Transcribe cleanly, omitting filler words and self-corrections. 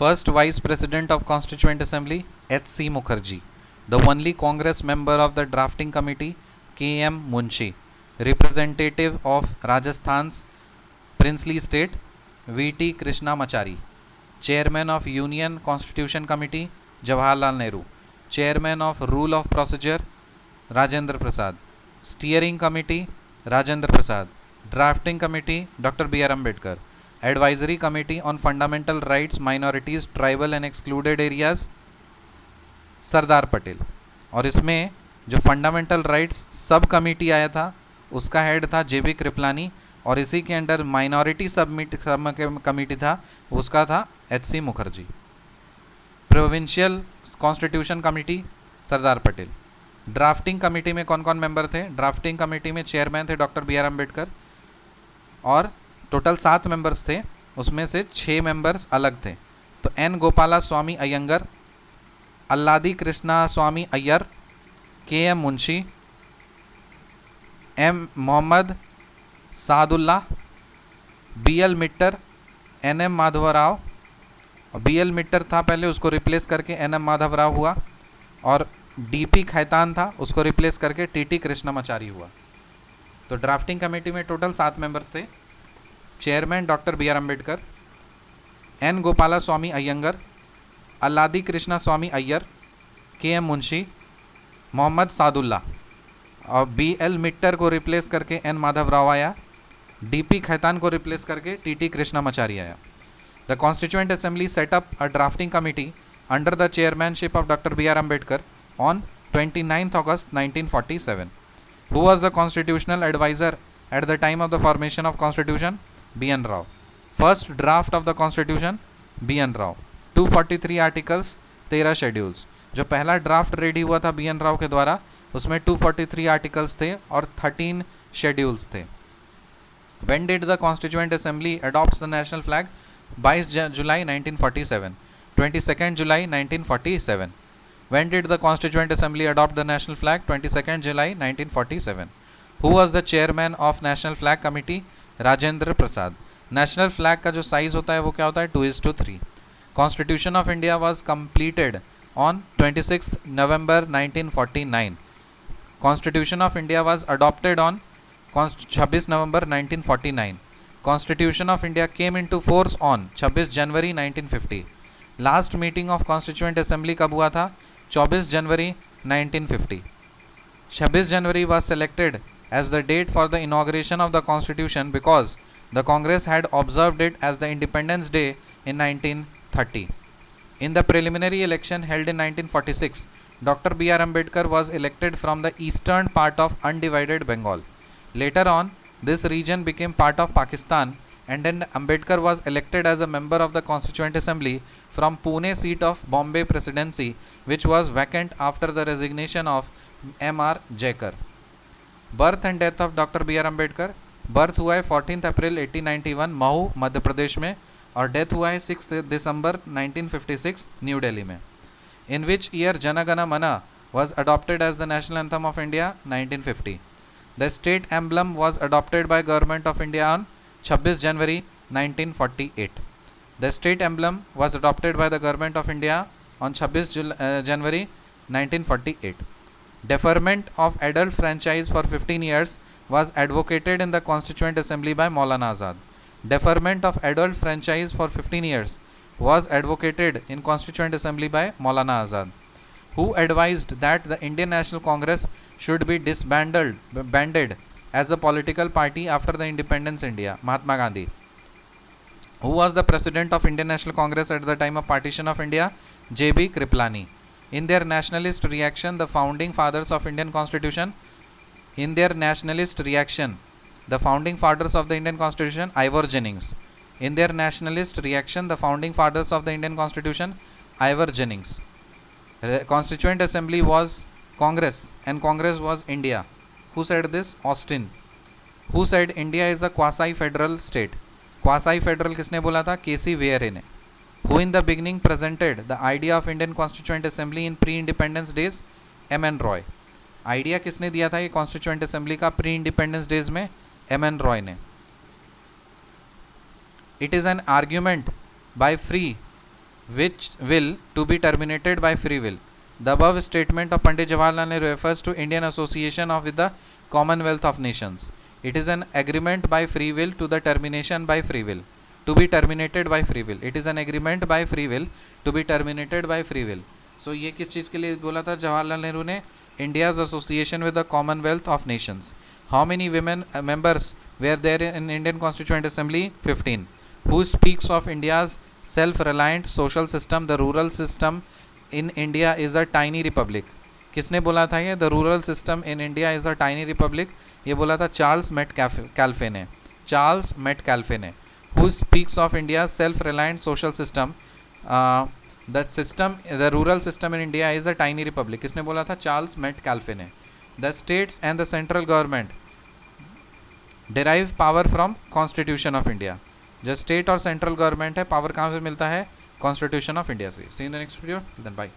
First Vice President of Constituent Assembly, H.C. Mukherjee. The only Congress member of the drafting committee, K.M. Munshi. Representative of Rajasthan's princely state, V.T. Krishnamachari. Chairman of Union Constitution Committee, Jawaharlal Nehru. Chairman of Rule of Procedure, Rajendra Prasad. Steering Committee, Rajendra Prasad. Drafting Committee, Dr. B.R. Ambedkar. Advisory Committee on Fundamental Rights, Minorities, Tribal and Excluded Areas, Sardar Patel. और इसमें जो fundamental rights sub committee आया था उसका head था JB. Kripalani, और इसी के अंडर माइनॉरिटी सबमिट कमेटी था उसका था H.C. Mukherjee. Provincial constitution committee, Sardar Patel. Drafting committee में कौन कौन मेंबर थे? ड्राफ्टिंग कमेटी में चेयरमैन थे डॉक्टर बी आर अम्बेडकर, और टोटल 7 मेंबर्स थे, उसमें से 6 मेंबर्स अलग थे. तो N Gopala Swami Ayyangar, Alladi Krishna Swami Ayyar, K M Munshi, M Mohammad Saadulla, B L Mitter, N M Madhavrao. B L Mitter था पहले, उसको रिप्लेस करके एन एम माधवराव हुआ, और डी पी खैतान था, उसको रिप्लेस करके टी टी कृष्णमाचारी हुआ. तो ड्राफ्टिंग कमेटी में टोटल 7 मेंबर्स थे. Chairman doctor B R Ambedkar, N Gopala Swami Ayyangar, Alladi Krishna Swami Ayyar, K M Munshi, Mohammad Sadulla, और बी एल मिट्टर को रिप्लेस करके एन माधवराव आया, डी पी खैतान को रिप्लेस करके टी टी कृष्णमाचारी आया. The Constituent Assembly set up a drafting committee under the chairmanship of doctor B R Ambedkar on 29th August 1947. Who was the constitutional advisor at the time of the formation of Constitution? B. N. Rao. First draft of the Constitution, B. N. Rao. 243 articles, 13 schedules. जो पहला draft ready हुआ था B N Rao के द्वारा, उसमें 243 articles थे और 13 schedules थे. When did the Constituent Assembly adopts the national flag? 22 July 1947. 22nd July 1947. When did the Constituent Assembly adopt the national flag? 22nd July 1947. Who was the chairman of National Flag Committee? Rajendra Prasad. National flag का जो size होता है वो क्या होता है? 2:3. Constitution of India was completed on 26th November 1949. Constitution of India was adopted on 26 November 1949. Constitution of India came into force on 26 January 1950. Last meeting of Constituent Assembly कब हुआ था? 24 January 1950. 26 January was selected as the date for the inauguration of the Constitution because the Congress had observed it as the Independence Day in 1930. In the preliminary election held in 1946, Dr. B. R. Ambedkar was elected from the eastern part of undivided Bengal. Later on, this region became part of Pakistan, and then Ambedkar was elected as a member of the Constituent Assembly from Pune seat of Bombay Presidency, which was vacant after the resignation of M.R. Jaikar. Birth and death of Dr. B.R. Ambedkar. Birth हुआ है 14 अप्रैल 1891 महू मध्य प्रदेश में, और death हुआ है 6 दिसंबर 1956 new Delhi में. इन which year Jana Gana मन was adopted as the national anthem of India? 1950. The state emblem was adopted by Government of India on 26 January 1948. The state emblem was adopted by the Government of India on 26 January 1948. Deferment of adult franchise for 15 years was advocated in the Constituent Assembly by Maulana Azad. Deferment of adult franchise for 15 years was advocated in Constituent Assembly by Maulana Azad. Who advised that the Indian National Congress should be disbanded as a political party after the independence India? Mahatma Gandhi. Who was the president of Indian National Congress at the time of partition of India? J.B. Kriplani. In their nationalist reaction, the founding fathers of Indian Constitution, the founding fathers of the Indian Constitution, Ivor Jennings. In their nationalist reaction, the founding fathers of the Indian Constitution, Ivor Jennings. Constituent Assembly was Congress, and Congress was India. Who said this? Austin. Who said India is a quasi-federal state? Quasi-federal किसने बोला था? K.C. Weare ने. Who in the beginning presented the idea of Indian Constituent Assembly in pre-independence days? M.N. Roy. Idea किसने दिया था ये constituent assembly का pre independence days में? M.N. रॉय ने. It is an argument by free which will to be terminated by free will. The above statement of Pandit Jawaharlal Nehru refers to Indian association with the Commonwealth of Nations. It is an agreement by free will to the termination by free will. To be terminated by free will. It is an agreement by free will to be terminated by free will. So ये किस चीज़ के लिए बोला था जवाहरलाल नेहरू ने? India's association with the Commonwealth of Nations. How many women members were there in Indian Constituent Assembly? 15. Who speaks of India's self-reliant social system? The rural system in India is a tiny republic. किसने बोला था ये? The rural system in India is a tiny republic. ये बोला था Charles मेटकैल्फे ने. Charles मेटकैल्फे ने. Who speaks of India's self-reliant social system? The rural system in India is a tiny republic. किसने बोला था? चार्ल्स मेटकैल्फे ने. The states and the central government derive power from Constitution of India. जो state और central government है, power कहाँ से मिलता है? कॉन्स्टिट्यूशन ऑफ इंडिया से. See in the next video, then bye.